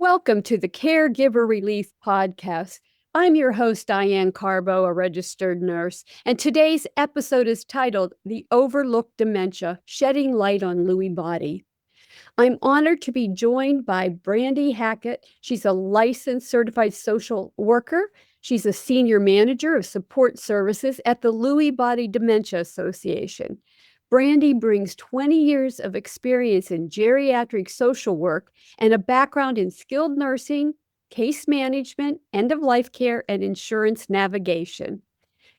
Welcome to the Caregiver Relief Podcast. I'm your host, Diane Carbo, a registered nurse, and today's episode is titled The Overlooked Dementia, Shedding Light on Lewy Body. I'm honored to be joined by Brandi Hackett. She's a licensed certified social worker. She's a senior manager of support services at the Lewy Body Dementia Association. Brandi brings 20 years of experience in geriatric social work and a background in skilled nursing, case management, end-of-life care, and insurance navigation.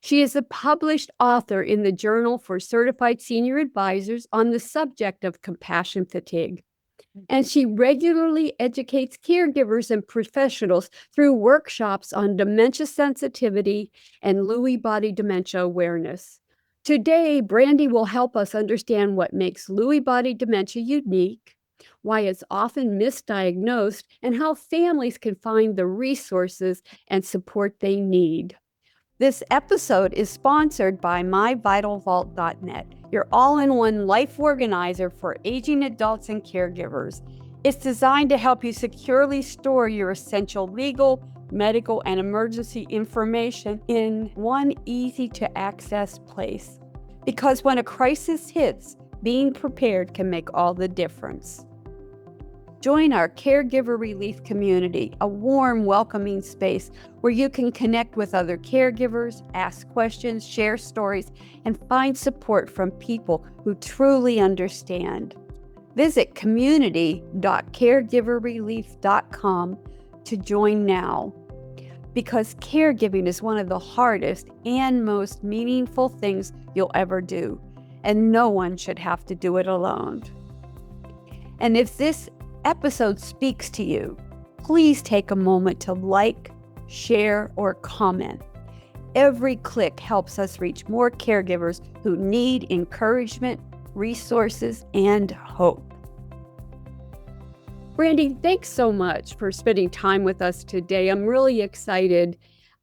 She is a published author in the Journal for Certified Senior Advisors on the subject of compassion fatigue. And she regularly educates caregivers and professionals through workshops on dementia sensitivity and Lewy body dementia awareness. Today, Brandi will help us understand what makes Lewy body dementia unique, why it's often misdiagnosed, and how families can find the resources and support they need. This episode is sponsored by myvitalvault.net, your all-in-one life organizer for aging adults and caregivers. It's designed to help you securely store your essential legal, medical, and emergency information in one easy-to-access place. Because when a crisis hits, being prepared can make all the difference. Join our Caregiver Relief community, a warm, welcoming space where you can connect with other caregivers, ask questions, share stories, and find support from people who truly understand. Visit community.caregiverrelief.com to join now, because caregiving is one of the hardest and most meaningful things you'll ever do, and no one should have to do it alone. And if this episode speaks to you, please take a moment to like, share, or comment. Every click helps us reach more caregivers who need encouragement, resources, and hope. Brandi, thanks so much for spending time with us today. I'm really excited.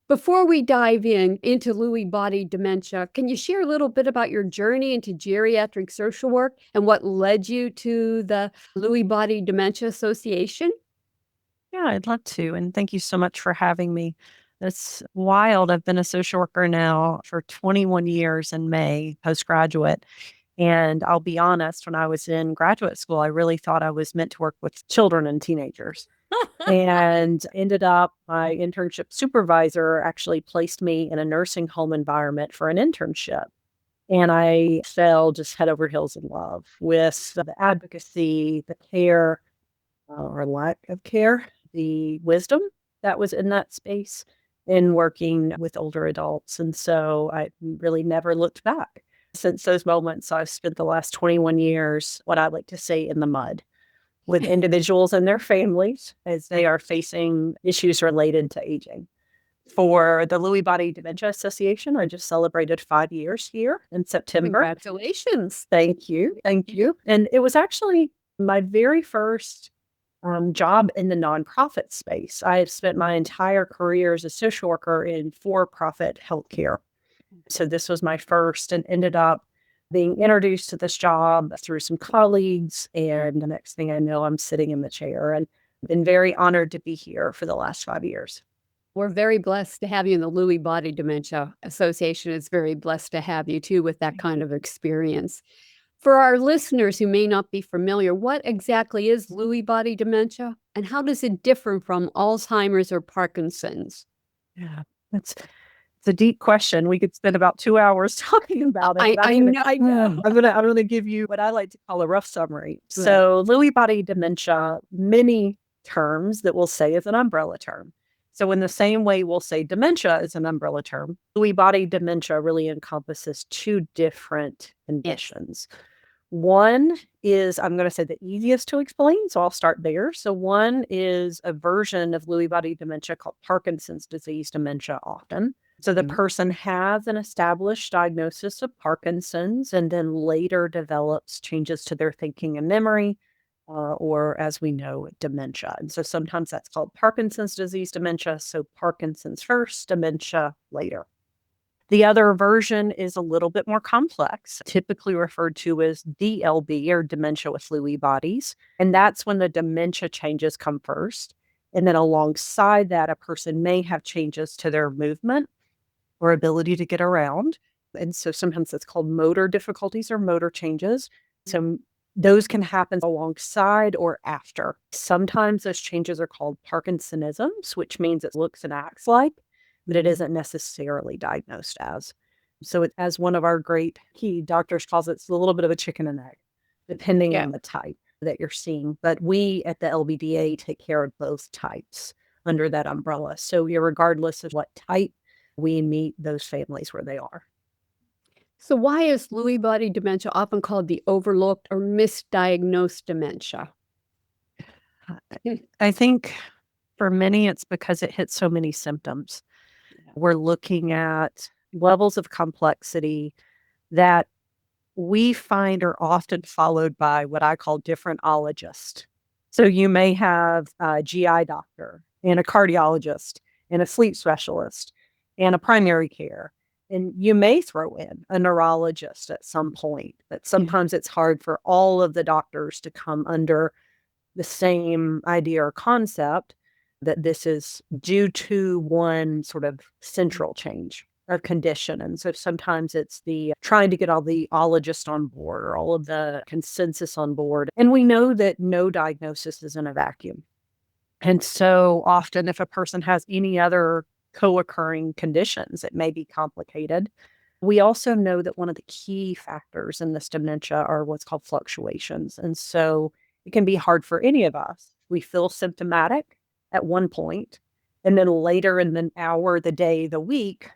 Before we dive into Lewy body dementia, can you share a little bit about your journey into geriatric social work and what led you to the Lewy Body Dementia Association? Yeah, I'd love to. And thank you so much for having me. It's wild. I've been a social worker now for 21 years in May, postgraduate. And I'll be honest, when I was in graduate school, I really thought I was meant to work with children and teenagers. And ended up, my internship supervisor actually placed me in a nursing home environment for an internship. And I fell just head over heels in love with the advocacy, the care, or lack of care, the wisdom that was in that space in working with older adults. And so I really never looked back. Since those moments, I've spent the last 21 years, what I like to say, in the mud with individuals and their families as they are facing issues related to aging. For the Lewy Body Dementia Association, I just celebrated 5 years here in September. Congratulations. Thank you. Thank you. And it was actually my very first job in the nonprofit space. I have spent my entire career as a social worker in for-profit healthcare. So this was my first, and ended up being introduced to this job through some colleagues. And the next thing I know, I'm sitting in the chair, and been very honored to be here for the last 5 years. We're very blessed to have you in the Lewy Body Dementia Association. It's very blessed to have you too with that kind of experience. For our listeners who may not be familiar, what exactly is Lewy body dementia, and how does it differ from Alzheimer's or Parkinson's? Yeah, it's a deep question. We could spend about 2 hours talking about it. I know. I'm gonna give you what I like to call a rough summary. Good. So Lewy body dementia, many terms that we'll say is an umbrella term. So in the same way we'll say dementia is an umbrella term, Lewy body dementia really encompasses two different conditions. Yes. One is, I'm going to say, the easiest to explain, so I'll start there. So one is a version of Lewy body dementia called Parkinson's disease dementia often. So the person has an established diagnosis of Parkinson's and then later develops changes to their thinking and memory, or as we know, dementia. And so sometimes that's called Parkinson's disease dementia. So Parkinson's first, dementia later. The other version is a little bit more complex, typically referred to as DLB, or dementia with Lewy bodies. And that's when the dementia changes come first. And then alongside that, a person may have changes to their movement or ability to get around. And so sometimes it's called motor difficulties or motor changes. So those can happen alongside or after. Sometimes those changes are called Parkinsonisms, which means it looks and acts like, but it isn't necessarily diagnosed as. So as one of our great key doctors calls it, it's a little bit of a chicken and egg, depending on the type that you're seeing. But we at the LBDA take care of both types under that umbrella. So regardless of what type, we meet those families where they are. So why is Lewy body dementia often called the overlooked or misdiagnosed dementia? I think for many, it's because it hits so many symptoms. We're looking at levels of complexity that we find are often followed by what I call different ologists. So you may have a GI doctor and a cardiologist and a sleep specialist and a primary care. And you may throw in a neurologist at some point, but sometimes it's hard for all of the doctors to come under the same idea or concept that this is due to one sort of central change or condition. And so sometimes it's the trying to get all the ologists on board or all of the consensus on board. And we know that no diagnosis is in a vacuum. And so often if a person has any other co-occurring conditions, it may be complicated. We also know that one of the key factors in this dementia are what's called fluctuations. And so it can be hard for any of us. We feel symptomatic at one point, and then later in the hour, the day, the week,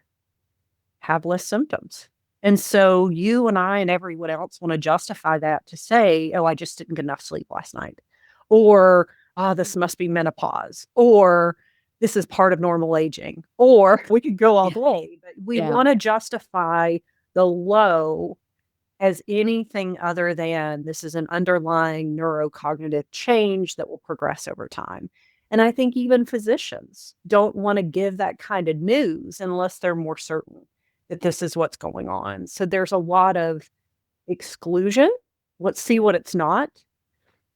have less symptoms. And so you and I and everyone else want to justify that to say, oh, I just didn't get enough sleep last night. Or, this must be menopause. Or this is part of normal aging. Or we could go all day, but we want to justify the low as anything other than this is an underlying neurocognitive change that will progress over time. And I think even physicians don't want to give that kind of news unless they're more certain that this is what's going on. So there's a lot of exclusion. Let's see what it's not.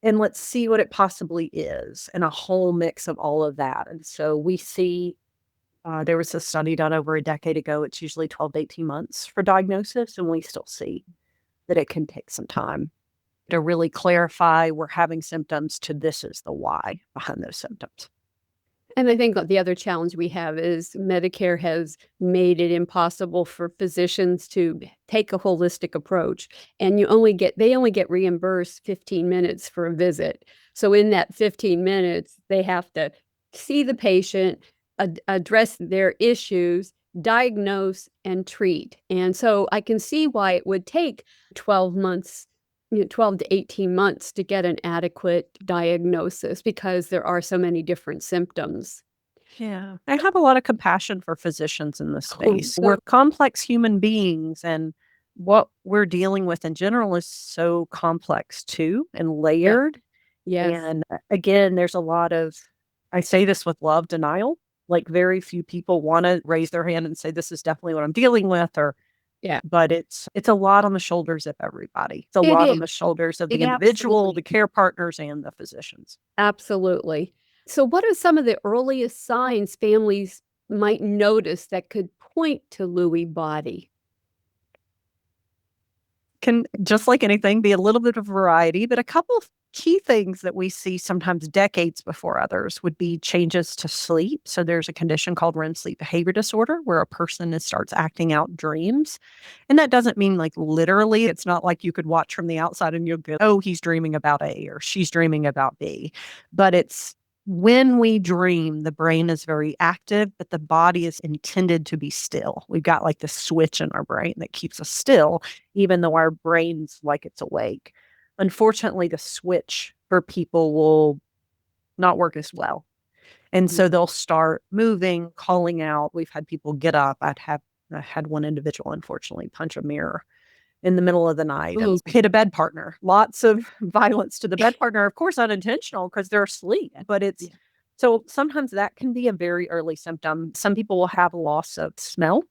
And let's see what it possibly is, and a whole mix of all of that. And so we see there was a study done over a decade ago. It's usually 12 to 18 months for diagnosis, and we still see that it can take some time to really clarify we're having symptoms to this is the why behind those symptoms. And I think the other challenge we have is Medicare has made it impossible for physicians to take a holistic approach. And they only get reimbursed 15 minutes for a visit. So in that 15 minutes, they have to see the patient, address their issues, diagnose, and treat. And so I can see why it would take 12 months 12 to 18 months to get an adequate diagnosis because there are so many different symptoms. Yeah. I have a lot of compassion for physicians in this space. We're complex human beings, and what we're dealing with in general is so complex too and layered. Yes. And again, there's a lot of, I say this with love, denial. Like very few people want to raise their hand and say, this is definitely what I'm dealing with, or but it's a lot on the shoulders of everybody. It's a lot on the shoulders of the individual, the care partners, and the physicians. Absolutely. So what are some of the earliest signs families might notice that could point to Lewy body? Can, just like anything, be a little bit of variety, but a couple of key things that we see sometimes decades before others would be changes to sleep. So there's a condition called REM sleep behavior disorder where a person starts acting out dreams. And that doesn't mean like literally, it's not like you could watch from the outside and you'll go, oh, he's dreaming about A or she's dreaming about B. But it's when we dream, the brain is very active, but the body is intended to be still. We've got like the switch in our brain that keeps us still, even though our brain's like it's awake. Unfortunately, the switch for people will not work as well. And so they'll start moving, calling out. We've had people get up. I had one individual, unfortunately, punch a mirror in the middle of the night and hit a bed partner. Lots of violence to the bed partner, of course, unintentional because they're asleep. But so sometimes that can be a very early symptom. Some people will have loss of smell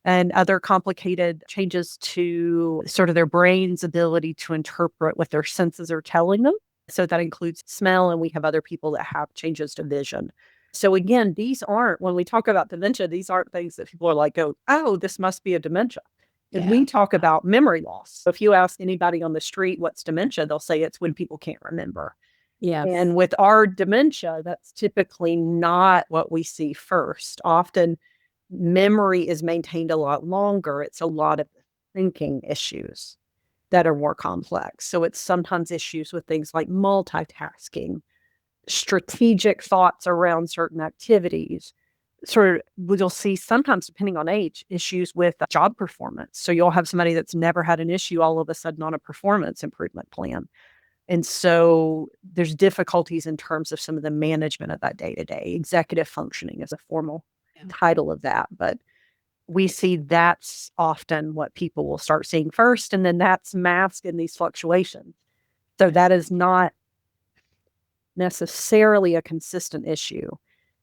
and other complicated changes to sort of their brain's ability to interpret what their senses are telling them. So that includes smell, and we have other people that have changes to vision. So again, these aren't, when we talk about dementia, these aren't things that people are like, oh, this must be a dementia. And we talk about memory loss. So if you ask anybody on the street what's dementia, they'll say it's when people can't remember. Yes. And with our dementia, that's typically not what we see first. Often memory is maintained a lot longer. It's a lot of thinking issues that are more complex. So it's sometimes issues with things like multitasking, strategic thoughts around certain activities. Sort of, you'll see sometimes, depending on age, issues with job performance. So you'll have somebody that's never had an issue all of a sudden on a performance improvement plan. And so there's difficulties in terms of some of the management of that day-to-day. Executive functioning is a formal title of that. But we see that's often what people will start seeing first, and then that's masked in these fluctuations. So that is not necessarily a consistent issue,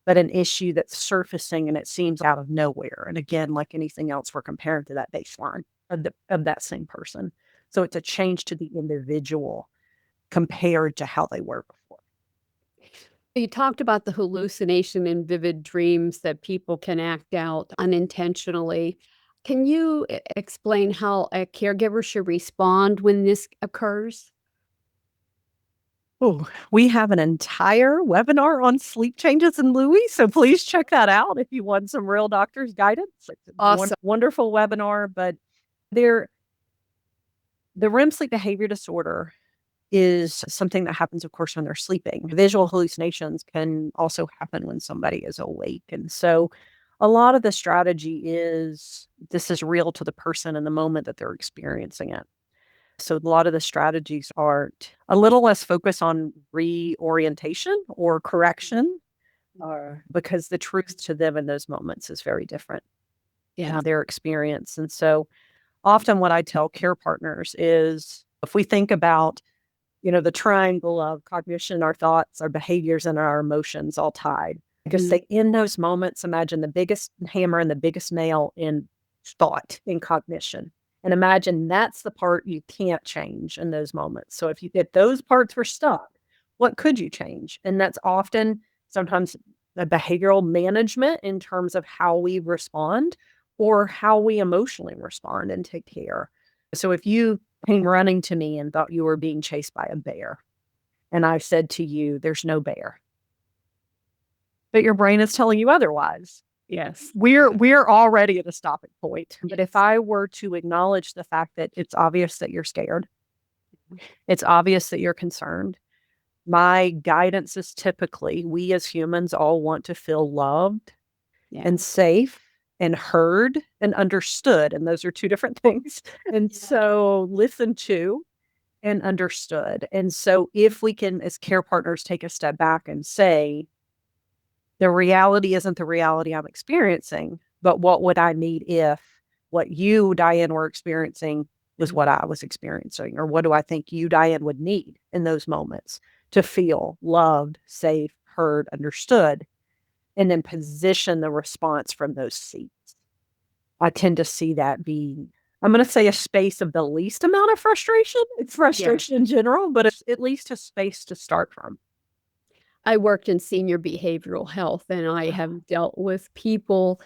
but an issue that's surfacing and it seems out of nowhere. And again, like anything else, we're comparing to that baseline of that same person. So it's a change to the individual compared to how they were before. You talked about the hallucination and vivid dreams that people can act out unintentionally. Can you explain how a caregiver should respond when this occurs? Oh, we have an entire webinar on sleep changes in Lewy, so please check that out if you want some real doctor's guidance. It's Awesome. Wonderful webinar, but the REM sleep behavior disorder is something that happens, of course, when they're sleeping. Visual hallucinations can also happen when somebody is awake. And so a lot of the strategy is this is real to the person in the moment that they're experiencing it. So a lot of the strategies are a little less focus on reorientation or correction, because the truth to them in those moments is very different. Their experience. And so often what I tell care partners is if we think about the triangle of cognition, our thoughts, our behaviors, and our emotions all tied. Just say in those moments, imagine the biggest hammer and the biggest nail in thought, in cognition. And imagine that's the part you can't change in those moments. So if those parts were stuck, what could you change? And that's often sometimes the behavioral management in terms of how we respond or how we emotionally respond and take care. So if you came running to me and thought you were being chased by a bear, and I said to you, there's no bear, but your brain is telling you otherwise. Yes. We're already at a stopping point. But if I were to acknowledge the fact that it's obvious that you're scared, it's obvious that you're concerned, my guidance is typically we as humans all want to feel loved and safe and heard and understood. And those are two different things. And so listened to and understood. And so if we can, as care partners, take a step back and say, the reality isn't the reality I'm experiencing, but what would I need if what you, Diane, were experiencing was what I was experiencing? Or what do I think you, Diane, would need in those moments to feel loved, safe, heard, understood, and then position the response from those seats? I tend to see that being, I'm going to say, a space of the least amount of frustration. It's frustration in general, but it's at least a space to start from. I worked in senior behavioral health, and I have dealt with people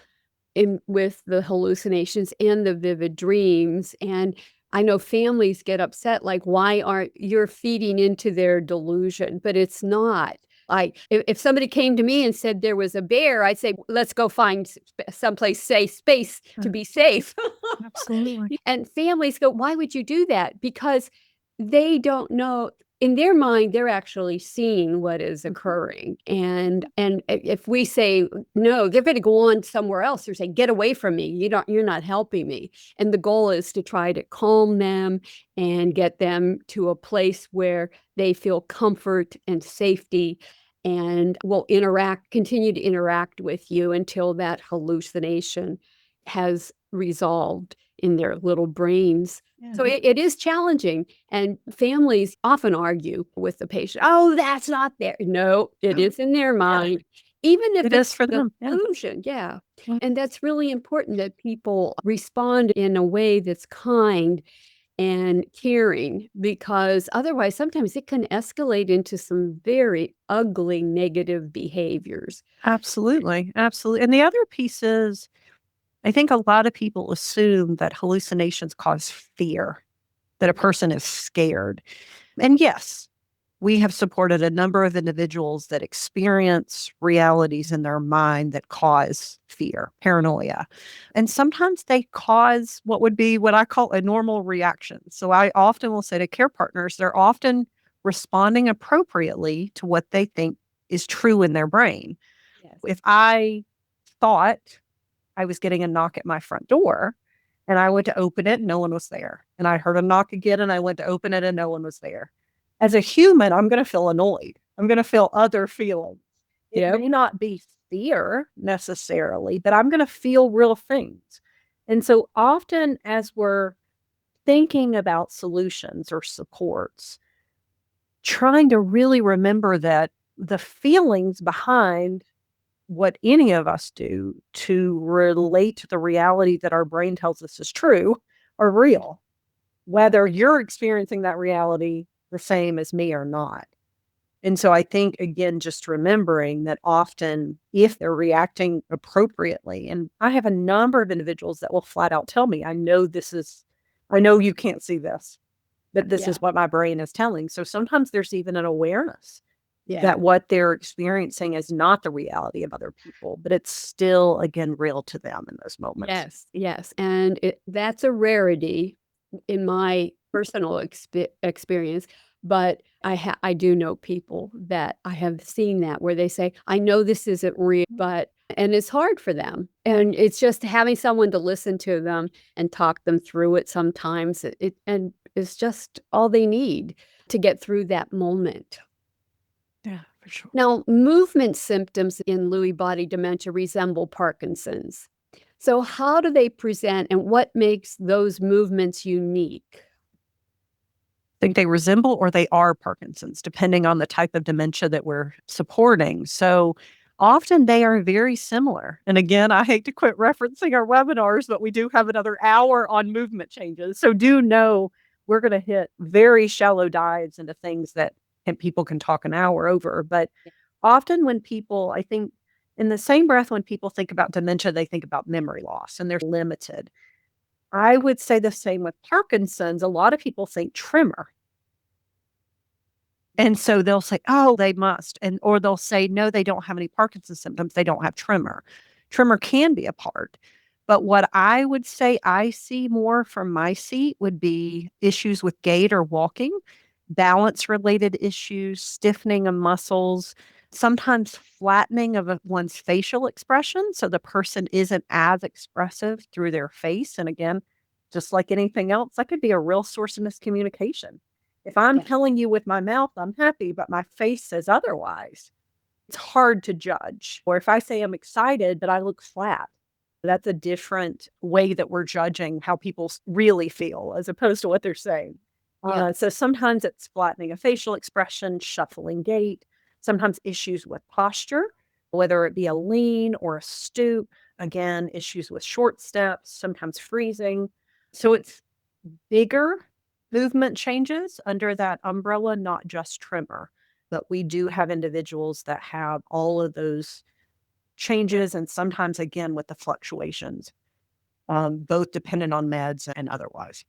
with the hallucinations and the vivid dreams. And I know families get upset, like, why aren't you feeding into their delusion? But it's not. If somebody came to me and said there was a bear, I'd say, let's go find someplace safe space to be safe. Absolutely. And families go, why would you do that? Because they don't know. In their mind, they're actually seeing what is occurring. And if we say, no, they're going to go on somewhere else. They're saying, get away from me. You're not helping me. And the goal is to try to calm them and get them to a place where they feel comfort and safety and will continue to interact with you until that hallucination has resolved in their little brains. So it is challenging, and families often argue with the patient. Oh, that's not there. No, it is in their mind, even if it's for them. Illusion. Yeah. And that's really important that people respond in a way that's kind and caring, because otherwise sometimes it can escalate into some very ugly negative behaviors. Absolutely. Absolutely. And the other piece is, I think a lot of people assume that hallucinations cause fear, that a person is scared. And yes, we have supported a number of individuals that experience realities in their mind that cause fear, paranoia. And sometimes they cause what would be what I call a normal reaction. So I often will say to care partners, they're often responding appropriately to what they think is true in their brain. Yes. If I thought I was getting a knock at my front door and I went to open it and no one was there, and I heard a knock again and I went to open it and no one was there, as a human, I'm going to feel annoyed. I'm going to feel other feelings. It Yep. may not be fear necessarily, but I'm going to feel real things. And so often, as we're thinking about solutions or supports, trying to really remember that the feelings behind what any of us do to relate to the reality that our brain tells us is true are real, whether you're experiencing that reality the same as me or not. And so I think, again, just remembering that often if they're reacting appropriately, and I have a number of individuals that will flat out tell me, I know you can't see this, but this is what my brain is telling. So sometimes there's even an awareness that what they're experiencing is not the reality of other people, but it's still, again, real to them in those moments. Yes, yes. And that's a rarity in my personal experience. But I do know people that I have seen that where they say, I know this isn't real, and it's hard for them. And it's just having someone to listen to them and talk them through it sometimes. And it's just all they need to get through that moment. Yeah, for sure. Now, movement symptoms in Lewy body dementia resemble Parkinson's. So how do they present and what makes those movements unique? I think they resemble or they are Parkinson's, depending on the type of dementia that we're supporting. So often they are very similar. And again, I hate to quit referencing our webinars, but we do have another hour on movement changes. So do know we're going to hit very shallow dives into things that people can talk an hour over. But often when people, I think, in the same breath, when people think about dementia, they think about memory loss and they're limited. I would say the same with Parkinson's. A lot of people think tremor. And so they'll say, oh, they must. Or they'll say, no, they don't have any Parkinson's symptoms. They don't have tremor. Tremor can be a part. But what I would say I see more from my seat would be issues with gait or walking, balance related issues, stiffening of muscles, sometimes flattening of one's facial expression. So the person isn't as expressive through their face. And again, just like anything else, that could be a real source of miscommunication. If I'm telling you with my mouth, I'm happy, but my face says otherwise, it's hard to judge. Or if I say I'm excited, but I look flat, that's a different way that we're judging how people really feel as opposed to what they're saying. So sometimes it's flattening a facial expression, shuffling gait, sometimes issues with posture, whether it be a lean or a stoop, again, issues with short steps, sometimes freezing. So it's bigger movement changes under that umbrella, not just tremor. But we do have individuals that have all of those changes, and sometimes, again, with the fluctuations, both dependent on meds and otherwise.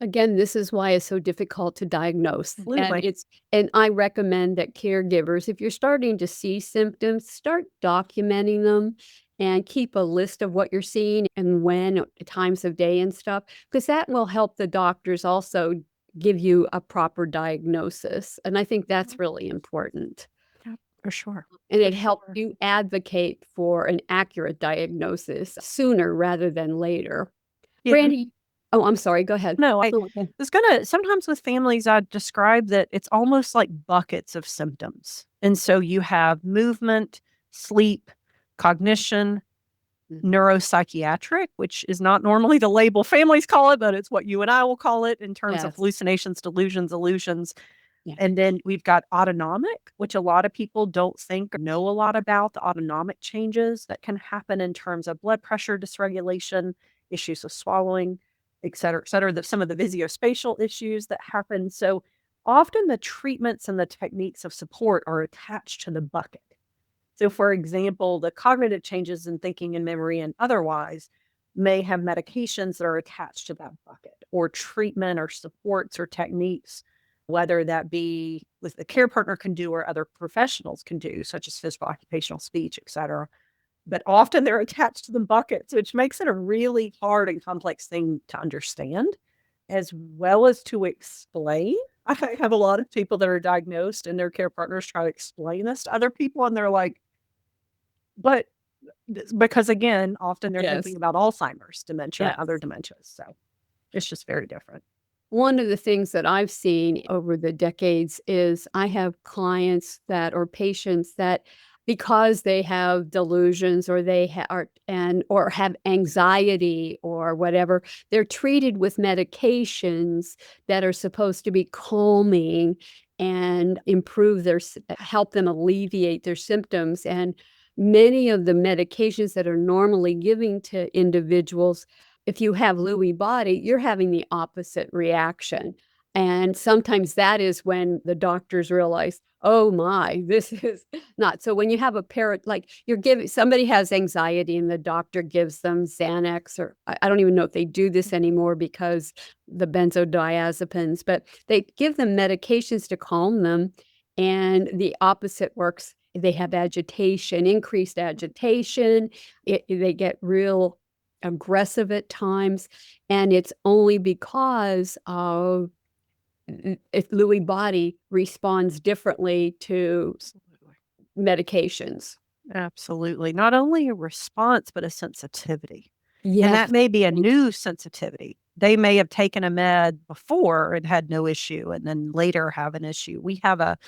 Again, this is why it's so difficult to diagnose. Absolutely. And I recommend that caregivers, if you're starting to see symptoms, start documenting them and keep a list of what you're seeing and when, times of day and stuff, because that will help the doctors also give you a proper diagnosis. And I think that's really important. Yeah, for sure. And it helps you advocate for an accurate diagnosis sooner rather than later. Yeah. Brandi, oh, I'm sorry. Go ahead. No, I was going to, sometimes with families, I describe that it's almost like buckets of symptoms. And so you have movement, sleep, cognition, neuropsychiatric, which is not normally the label families call it, but it's what you and I will call it in terms of hallucinations, delusions, illusions. And then we've got autonomic, which a lot of people don't think or know a lot about, the autonomic changes that can happen in terms of blood pressure dysregulation, issues with swallowing. et cetera, some of the visuospatial issues that happen. So often the treatments and the techniques of support are attached to the bucket. So, for example, the cognitive changes in thinking and memory and otherwise may have medications that are attached to that bucket, or treatment or supports or techniques, whether that be with the care partner can do or other professionals can do, such as physical, occupational, speech, et cetera. But often they're attached to the buckets, which makes it a really hard and complex thing to understand, as well as to explain. I have a lot of people that are diagnosed and their care partners try to explain this to other people, and they're like, but because again, often they're Yes. thinking about Alzheimer's, dementia, and Yes. other dementias. So it's just very different. One of the things that I've seen over the decades is I have clients that or patients that because they have delusions or or have anxiety or whatever, they're treated with medications that are supposed to be calming and help them alleviate their symptoms. And many of the medications that are normally given to individuals, if you have Lewy body, you're having the opposite reaction. And sometimes that is when the doctors realize, oh my, this is not. So when you have like somebody has anxiety and the doctor gives them Xanax, or I don't even know if they do this anymore because the benzodiazepines, but they give them medications to calm them. And the opposite works. They have agitation, increased agitation. They get real aggressive at times, and it's only because of if Lewy body responds differently to Absolutely. medications. Absolutely. Not only a response, but a sensitivity. And Yes. that may be a new sensitivity. They may have taken a med before and had no issue, and then later have an issue. We have a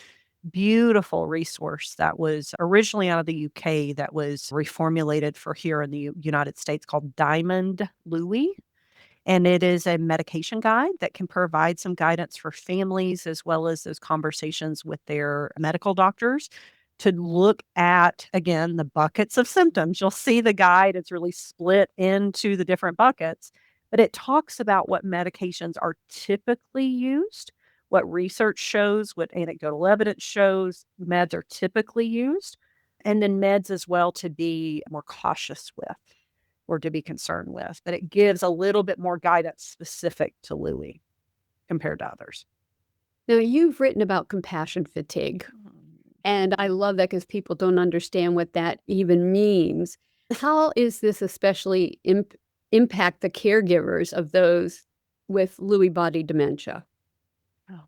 beautiful resource that was originally out of the UK that was reformulated for here in the United States called Diamond Lewy. And it is a medication guide that can provide some guidance for families as well as those conversations with their medical doctors to look at, again, the buckets of symptoms. You'll see the guide, it's really split into the different buckets, but it talks about what medications are typically used, what research shows, what anecdotal evidence shows meds are typically used, and then meds as well to be more cautious with or to be concerned with, but it gives a little bit more guidance specific to Lewy compared to others. Now, you've written about compassion fatigue, and I love that because people don't understand what that even means. How is this especially impact the caregivers of those with Lewy body dementia? Oh.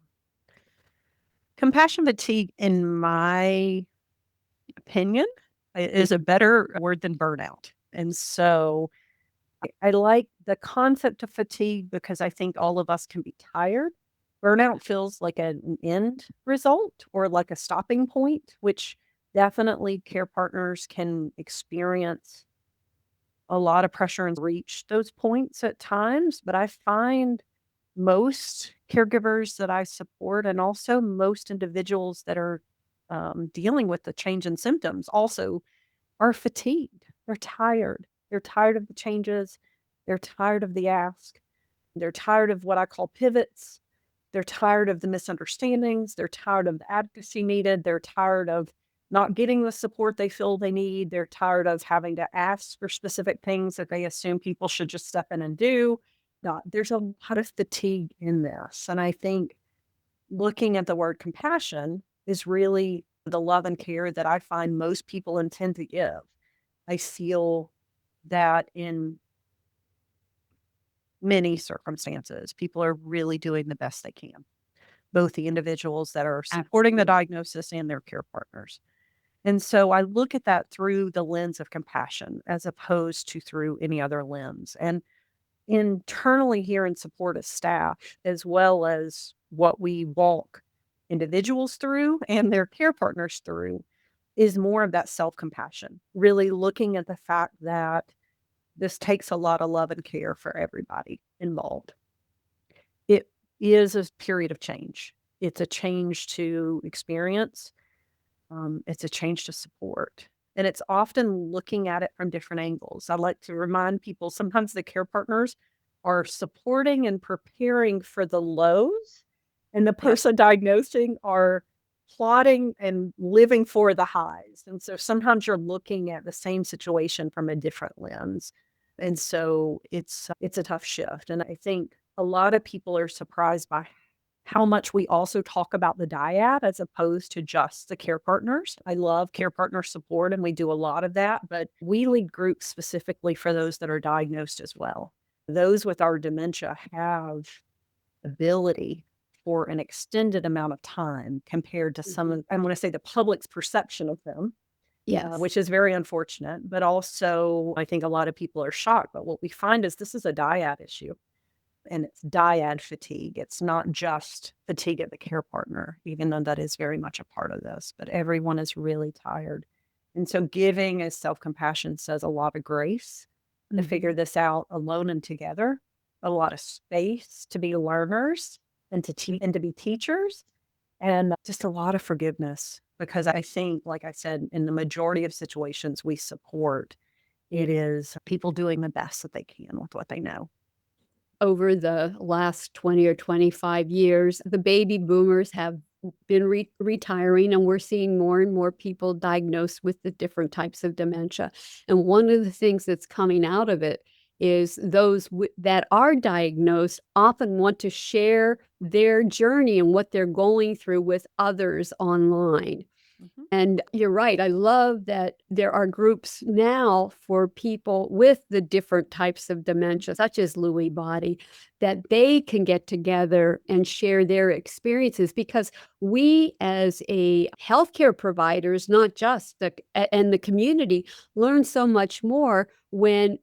Compassion fatigue, in my opinion, is a better word than burnout. And so I like the concept of fatigue because I think all of us can be tired. Burnout feels like an end result or like a stopping point, which definitely care partners can experience a lot of pressure and reach those points at times. But I find most caregivers that I support and also most individuals that are dealing with the change in symptoms also are fatigued. They're tired. They're tired of the changes. They're tired of the ask. They're tired of what I call pivots. They're tired of the misunderstandings. They're tired of the advocacy needed. They're tired of not getting the support they feel they need. They're tired of having to ask for specific things that they assume people should just step in and do. There's a lot of fatigue in this. And I think looking at the word compassion is really the love and care that I find most people intend to give. I feel that in many circumstances, people are really doing the best they can, both the individuals that are supporting the diagnosis and their care partners. And so I look at that through the lens of compassion as opposed to through any other lens. And internally here in support of staff, as well as what we walk individuals through and their care partners through, is more of that self compassion, really looking at the fact that this takes a lot of love and care for everybody involved. It is a period of change. It's a change to experience. It's a change to support. And it's often looking at it from different angles. I like to remind people sometimes the care partners are supporting and preparing for the lows, and the person diagnosing are plotting and living for the highs. And so sometimes you're looking at the same situation from a different lens. And so it's a tough shift. And I think a lot of people are surprised by how much we also talk about the dyad as opposed to just the care partners. I love care partner support and we do a lot of that, but we lead groups specifically for those that are diagnosed as well. Those with our dementia have ability for an extended amount of time compared to some of, I want to say, the public's perception of them, which is very unfortunate. But also, I think a lot of people are shocked. But what we find is this is a dyad issue, and it's dyad fatigue. It's not just fatigue of the care partner, even though that is very much a part of this. But everyone is really tired. And so giving as self-compassion says a lot of grace to figure this out alone and together, a lot of space to be learners and to be teachers, and just a lot of forgiveness. Because I think, like I said, in the majority of situations we support, it is people doing the best that they can with what they know. Over the last 20 or 25 years, the baby boomers have been retiring, and we're seeing more and more people diagnosed with the different types of dementia. And one of the things that's coming out of it is those that are diagnosed often want to share their journey and what they're going through with others online. And you're right. I love that there are groups now for people with the different types of dementia, such as Lewy body, that they can get together and share their experiences, because we as a healthcare providers, not just and the community, learn so much more when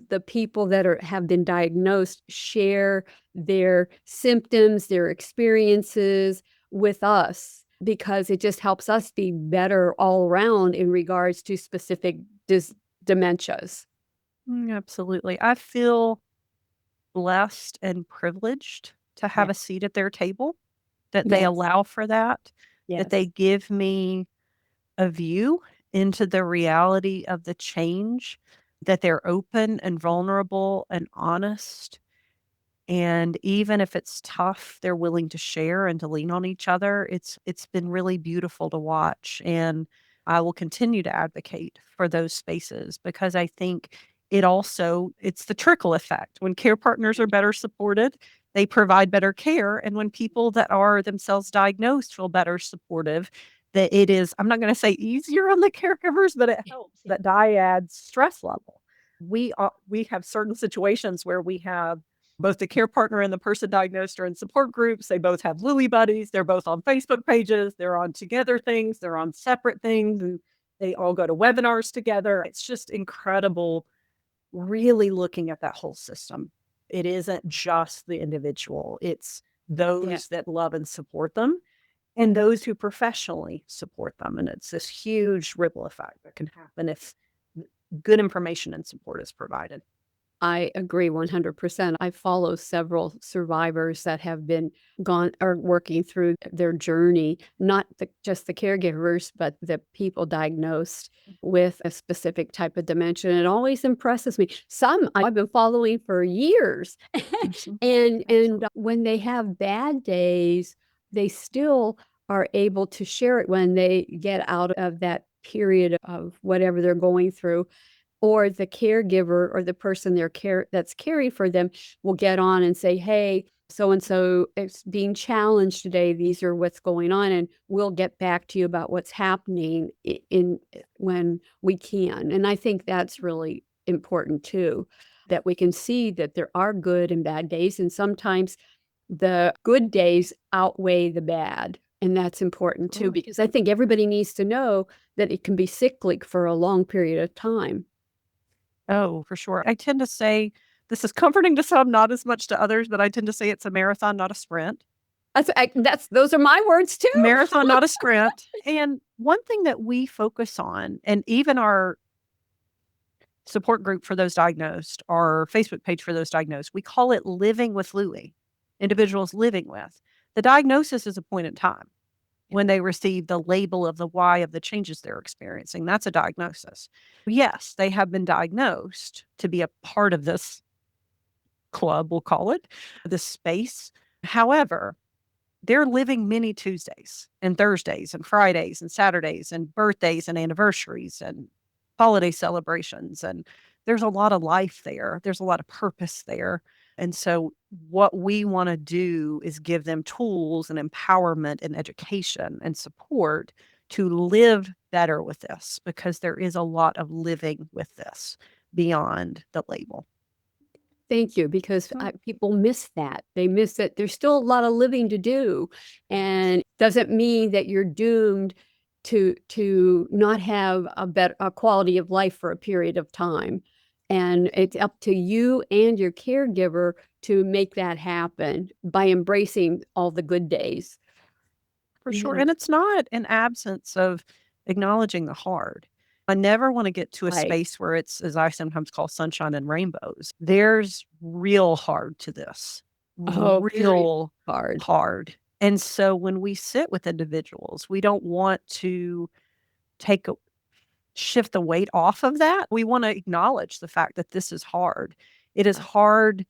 the people that have been diagnosed share their symptoms, their experiences with us, because it just helps us be better all around in regards to specific dementias. Absolutely. I feel blessed and privileged to have a seat at their table, that they allow for that, that they give me a view into the reality of the change, that they're open and vulnerable and honest. And even if it's tough, they're willing to share and to lean on each other. It's been really beautiful to watch. And I will continue to advocate for those spaces, because I think it's the trickle effect. When care partners are better supported, they provide better care. And when people that are themselves diagnosed feel better supportive, that it is, I'm not going to say easier on the caregivers, but it helps that dyad stress level. We have certain situations where we have both the care partner and the person diagnosed are in support groups. They both have Lewy buddies. They're both on Facebook pages. They're on together things. They're on separate things. And they all go to webinars together. It's just incredible, really looking at that whole system. It isn't just the individual. It's those that love and support them, and those who professionally support them. And it's this huge ripple effect that can happen if good information and support is provided. I agree 100%. I follow several survivors that have been working through their journey, not just the caregivers, but the people diagnosed with a specific type of dementia. And it always impresses me. Some I've been following for years. and when they have bad days, they still are able to share it when they get out of that period of whatever they're going through. Or the caregiver or the person that's caring for them will get on and say, hey, so-and-so is being challenged today. These are what's going on. And we'll get back to you about what's happening when we can. And I think that's really important too, that we can see that there are good and bad days. And sometimes the good days outweigh the bad. And that's important too, because I think everybody needs to know that it can be cyclic for a long period of time. Oh, for sure. I tend to say, this is comforting to some, not as much to others, but I tend to say it's a marathon, not a sprint. Those are my words too. Marathon, not a sprint. And one thing that we focus on, and even our support group for those diagnosed, our Facebook page for those diagnosed, we call it living with Lewy, individuals living with. The diagnosis is a point in time when they receive the label of the why of the changes they're experiencing. That's a diagnosis. Yes, they have been diagnosed to be a part of this club, we'll call it, this space. However, they're living many Tuesdays and Thursdays and Fridays and Saturdays and birthdays and anniversaries and holiday celebrations. And there's a lot of life there. There's a lot of purpose there. And so what we want to do is give them tools and empowerment and education and support to live better with this, because there is a lot of living with this beyond the label. Thank you, because people miss that. They miss that there's still a lot of living to do, and doesn't mean that you're doomed to not have a quality of life for a period of time. And it's up to you and your caregiver to make that happen by embracing all the good days. For sure. And it's not an absence of acknowledging the hard. I never want to get to a Right. space where it's, as I sometimes call, sunshine and rainbows. There's real hard to this. Oh, real hard. hard. And so when we sit with individuals, we don't want to shift the weight off of that. We want to acknowledge the fact that this is hard. It is hard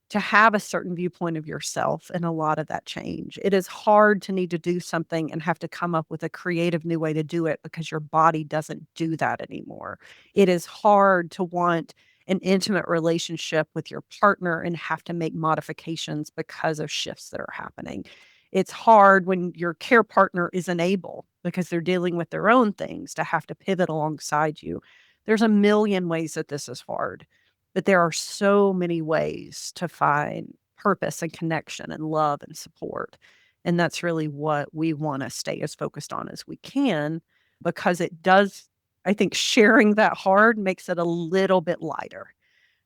to have a certain viewpoint of yourself and a lot of that change. It is hard to need to do something and have to come up with a creative new way to do it because your body doesn't do that anymore. It is hard to want an intimate relationship with your partner and have to make modifications because of shifts that are happening. It's hard when your care partner isn't able, because they're dealing with their own things, to have to pivot alongside you. There's a million ways that this is hard. But there are so many ways to find purpose and connection and love and support. And that's really what we want to stay as focused on as we can, because it does, I think sharing that hard makes it a little bit lighter.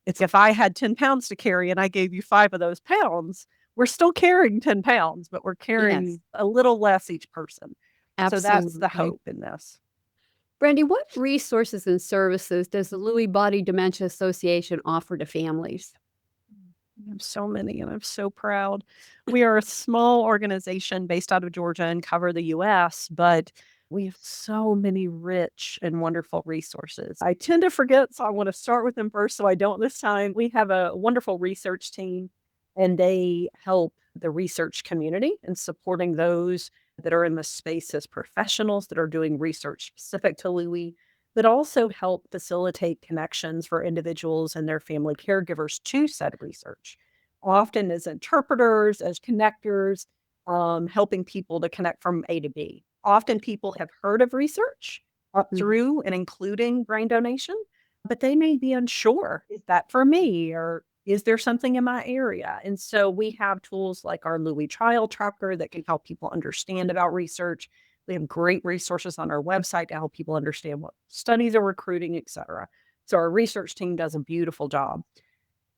It's if I had 10 pounds to carry and I gave you 5 of those pounds, we're still carrying 10 pounds, but we're carrying a little less each person. Absolutely. So that's the hope in this. Brandi, what resources and services does the Lewy Body Dementia Association offer to families? We have so many, and I'm so proud. We are a small organization based out of Georgia and cover the U.S., but we have so many rich and wonderful resources. I tend to forget, so I want to start with them first so I don't this time. We have a wonderful research team, and they help the research community in supporting those that are in the space as professionals that are doing research specific to Lewy, but also help facilitate connections for individuals and their family caregivers to said research, often as interpreters, as connectors, helping people to connect from A to B. Often people have heard of research through and including brain donation, but they may be unsure, is that for me, or is there something in my area? And so we have tools like our Lewy trial tracker that can help people understand about research. We have great resources on our website to help people understand what studies are recruiting, et cetera. So our research team does a beautiful job.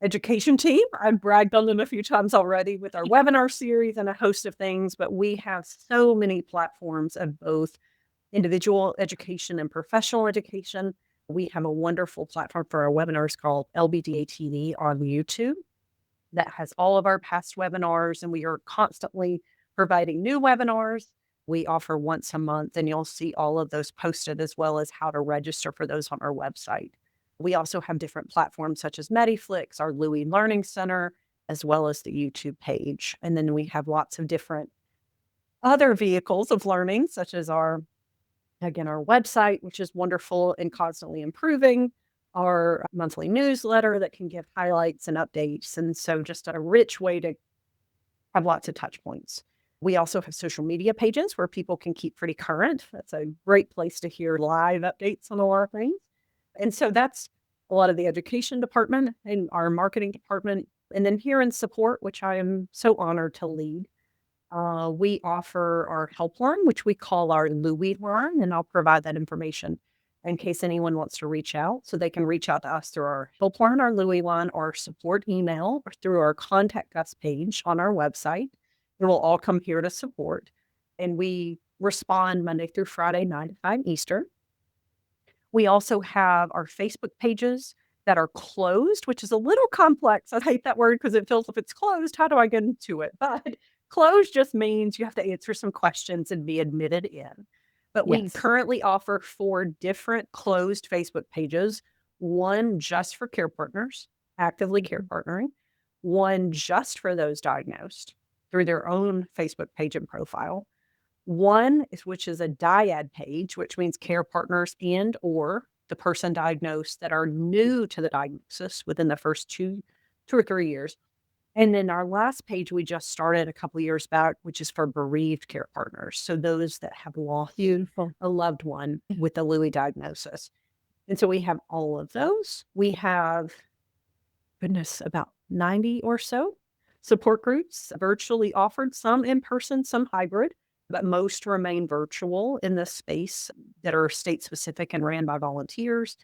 Education team, I've bragged on them a few times already with our webinar series and a host of things, but we have so many platforms of both individual education and professional education. We have a wonderful platform for our webinars called LBDA TV on YouTube that has all of our past webinars, and we are constantly providing new webinars. We offer once a month, and you'll see all of those posted, as well as how to register for those on our website. We also have different platforms such as Mediflix, our Lewy Learning Center, as well as the YouTube page. And then we have lots of different other vehicles of learning, such as our website, which is wonderful and constantly improving, our monthly newsletter that can give highlights and updates. And so just a rich way to have lots of touch points. We also have social media pages where people can keep pretty current. That's a great place to hear live updates on all our things. And so that's a lot of the education department and our marketing department. And then here in support, which I am so honored to lead, we offer our helpline, which we call our Lewy line, and I'll provide that information in case anyone wants to reach out. So they can reach out to us through our helpline, our Lewy line, or support email, or through our contact us page on our website. It will all come here to support. And we respond Monday through Friday, 9 to 5 Eastern. We also have our Facebook pages that are closed, which is a little complex. I hate that word because it feels if it's closed, how do I get into it? But closed just means you have to answer some questions and be admitted in. But we currently offer 4 different closed Facebook pages, one just for care partners, actively care partnering, one just for those diagnosed through their own Facebook page and profile. One is which is a dyad page, which means care partners and or the person diagnosed that are new to the diagnosis within the first two or 3 years. And then our last page we just started a couple of years back, which is for bereaved care partners. So those that have lost Beautiful. a loved one with the Lewy diagnosis. And so we have all of those. We have, goodness, about 90 or so support groups virtually offered, some in person, some hybrid, but most remain virtual in this space that are state specific and ran by volunteers.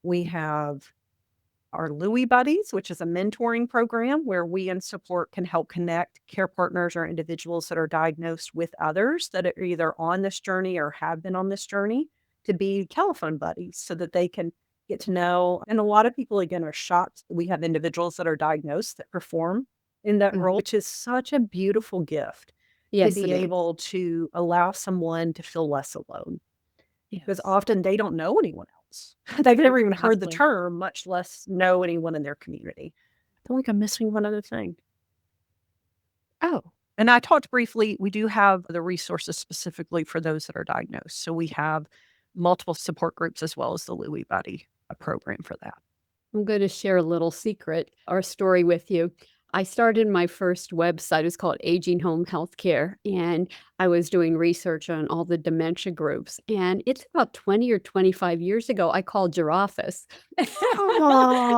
We have our Lewy Buddies, which is a mentoring program where we in support can help connect care partners or individuals that are diagnosed with others that are either on this journey or have been on this journey to be telephone buddies so that they can get to know. And a lot of people, again, are shocked. We have individuals that are diagnosed that perform in that role, which is such a beautiful gift to be able to allow someone to feel less alone. Because often they don't know anyone else. They've never even heard the term, much less know anyone in their community. I feel like I'm missing one other thing. Oh, and I talked briefly, we do have the resources specifically for those that are diagnosed. So we have multiple support groups as well as the Lewy Body program for that. I'm going to share a little secret or story with you. I started my first website. It was called Aging Home Healthcare, and I was doing research on all the dementia groups. And it's about 20 or 25 years ago, I called your office.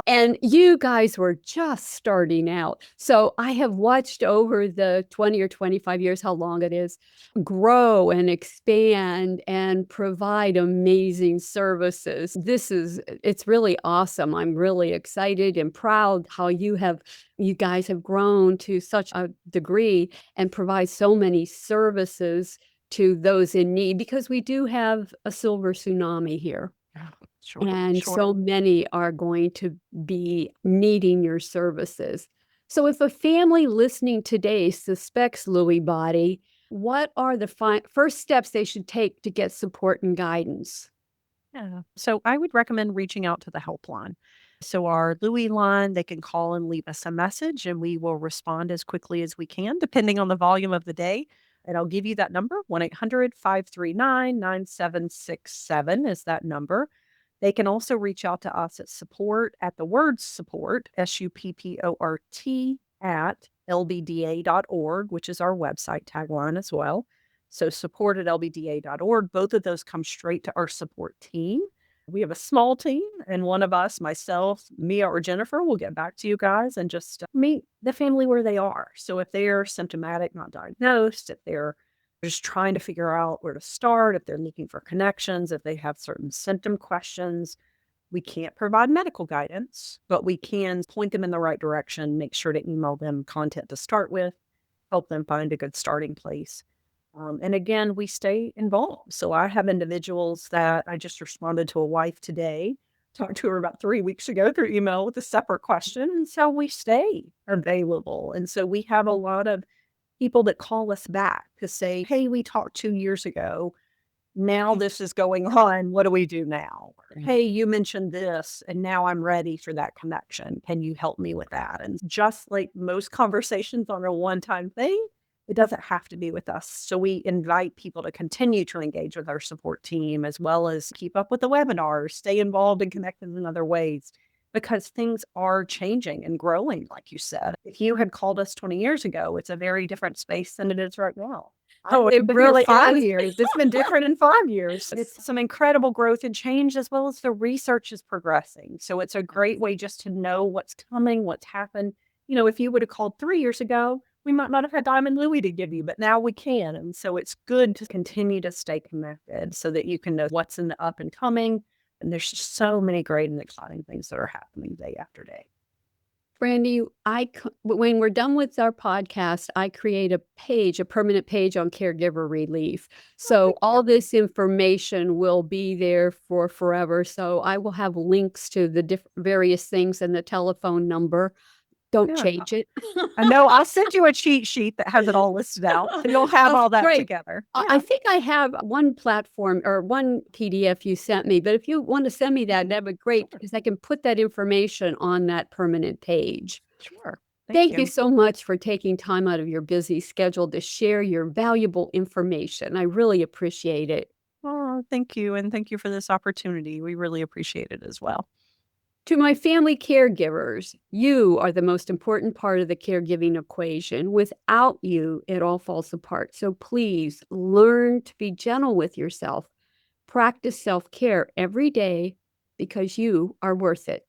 And you guys were just starting out. So I have watched over the 20 or 25 years, how long it is, grow and expand and provide amazing services. It's really awesome. I'm really excited and proud how you guys have grown to such a degree and provide so many services to those in need, because we do have a silver tsunami here. So many are going to be needing your services. So if a family listening today suspects Lewy body, what are the first steps they should take to get support and guidance? Yeah. So I would recommend reaching out to the helpline. So our Lewy line, they can call and leave us a message and we will respond as quickly as we can, depending on the volume of the day. And I'll give you that number, 1-800-539-9767 is that number. They can also reach out to us at support at the word support, SUPPORT at LBDA.org, which is our website tagline as well. So support at LBDA.org. Both of those come straight to our support team. We have a small team, and one of us, myself, Mia, or Jennifer, will get back to you guys and just meet the family where they are. So if they're symptomatic, not diagnosed, if they're just trying to figure out where to start, if they're looking for connections, if they have certain symptom questions, we can't provide medical guidance, but we can point them in the right direction, make sure to email them content to start with, help them find a good starting place. And again, we stay involved. So I have individuals that I just responded to a wife today, talked to her about 3 weeks ago through email with a separate question. And so we stay available. And so we have a lot of people that call us back to say, hey, we talked 2 years ago. Now this is going on. What do we do now? Hey, you mentioned this, and now I'm ready for that connection. Can you help me with that? And just like most conversations on a one-time thing, it doesn't have to be with us. So we invite people to continue to engage with our support team, as well as keep up with the webinars, stay involved and connected in other ways, because things are changing and growing, like you said. If you had called us 20 years ago, it's a very different space than it is right now. Oh, it really is. 5 years. It's been different in 5 years. It's some incredible growth and change, as well as the research is progressing. So it's a great way just to know what's coming, what's happened. You know, if you would have called 3 years ago, we might not have had Diamond Lewy to give you, but now we can. And so it's good to continue to stay connected so that you can know what's in the up and coming. And there's just so many great and exciting things that are happening day after day. Brandi, when we're done with our podcast, I create a permanent page on caregiver relief. So all this information will be there for forever. So I will have links to the various things and the telephone number. Don't change it. I know. I'll send you a cheat sheet that has it all listed out. And you'll have all that together. I think I have one platform or one PDF you sent me, but if you want to send me that'd be great, because I can put that information on that permanent page. Sure. Thank Thank you you. so much for taking time out of your busy schedule to share your valuable information. I really appreciate it. Oh, thank you. And thank you for this opportunity. We really appreciate it as well. To my family caregivers, you are the most important part of the caregiving equation. Without you, it all falls apart. So please learn to be gentle with yourself. Practice self care every day because you are worth it.